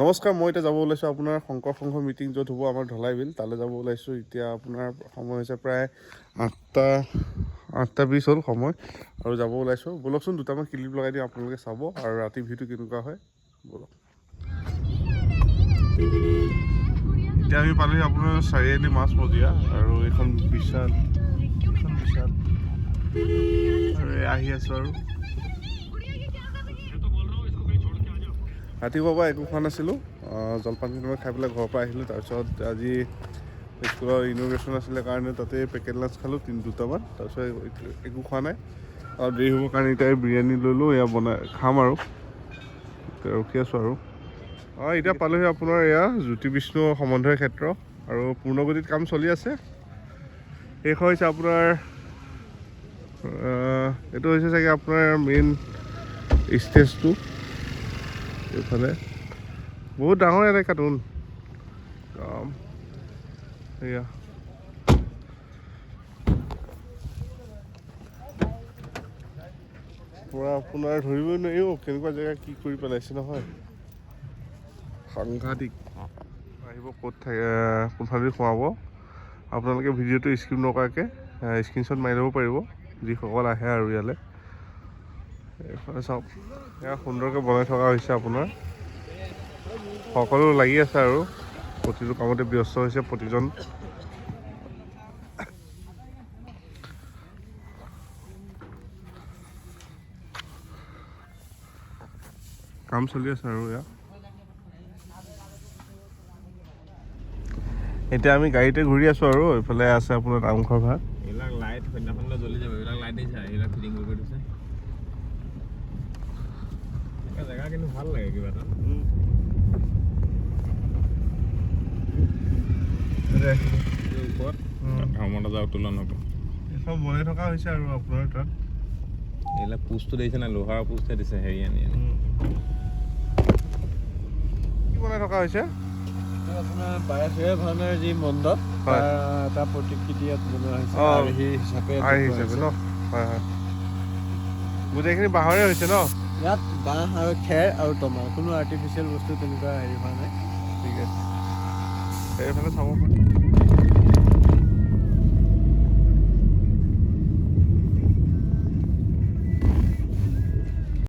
নমস্কাৰ, মই এতিয়া যাব ওলাইছোঁ আপোনাৰ শংকৰ সংঘ মিটিং য'ত হ'ব আমাৰ ঢলাই বিল, তালৈ যাব ওলাইছোঁ। এতিয়া আপোনাৰ সময় হৈছে প্ৰায় 8:20 হ'ল সময় আৰু যাব ওলাইছোঁ। ব'লকচোন দুটামান ক্লিপ লগাই দিওঁ, আপোনালোকে চাব আৰু ৰাতি ভিউটো কেনেকুৱা হয় ব'লক। এতিয়া আমি পালোহি আপোনাৰ চাৰিআলি মাছ মজিয়া আৰু এইখন বিশাল আৰু আহি আছোঁ আৰু ৰাতিপুৱাৰ পৰা একো খোৱা নাছিলোঁ, জলপান কেইটামান খাই পেলাই ঘৰৰ পৰা আহিলোঁ। তাৰপিছত আজি স্কুলৰ ইনগ্ৰেশ্যন আছিলে কাৰণে তাতে পেকেট লাঞ্চ খালোঁ দুটামান। তাৰপিছত একো খোৱা নাই আৰু দেৰি হ'বৰ কাৰণে এতিয়া বিৰিয়ানী ল'লোঁ, এয়া বনাই খাম আৰু ৰখি আছোঁ আৰু এতিয়া পালোহি আপোনাৰ এয়া জ্যোতি বিষ্ণু সমন্বয় ক্ষেত্ৰ আৰু পূৰ্ণগতিত কাম চলি আছে। শেষ হৈছে আপোনাৰ এইটো হৈছে চাগে আপোনাৰ মেইন ষ্টেজটো। এইফালে বহুত ডাঙৰ এলেকাটোন এয়া পৰা আপোনাৰ ধৰিবই নোৱাৰিও কেনেকুৱা জেগা কি কৰি পেলাইছে নহয়, সাংঘাতিক। আহিব ক'ত থাকে কোনফালেদি সোমাব, আপোনালোকে ভিডিঅ'টো স্কিপ নকৰাকৈ স্ক্ৰীনশ্বট মাৰি ল'ব পাৰিব যিসকল আহে আৰু ইয়ালৈ। এইফালে চাওক, এয়া সুন্দৰকৈ বনাই থকা হৈছে আপোনাৰ, সকলো লাগি আছে আৰু প্ৰতিটো কামতে ব্যস্ত হৈছে প্ৰতিজন। কাম চলি আছে আৰু এতিয়া আমি গাড়ীতে ঘূৰি আছোঁ আৰু এইফালে আছে আপোনাৰ নামঘৰ ভাগ। এইবিলাক লাইট সন্ধ্যাখনলৈ জ্বলি যাব, এইবিলাক লাইট দিছে, এইবিলাক ফিটিং কৰি থৈছে। জেগা কিন্তু ভাল লাগে কিবা এটা। ওপৰত ধৰ্মদাজা উত্তোলন হ'ব, এইখন বনাই থকা হৈছে আৰু আপোনাৰ তাত এইবিলাক পোষ্টটো দেখিছে নাই, লোহাৰ পোষ্টহে দিছে হেৰি আনি কি বনাই থকা হৈছে আপোনাৰ বাৰেশ্বৰীয়া ভাওনাৰ যি মণ্ডপ এটা প্ৰতিকৃতি ইয়াত বনোৱা হৈছে আৰ্হি হিচাপে ন? হয় হয়, গোটেইখিনি বাঁহৰে হৈছে ন? ইয়াত বাঁহ আৰু খেৰ আৰু তমা, কোনো আৰ্টিফিচিয়েল বস্তু তেনেকুৱা হেৰি হোৱা নাই। ঠিক আছে, এইফালে চাব পাৰে।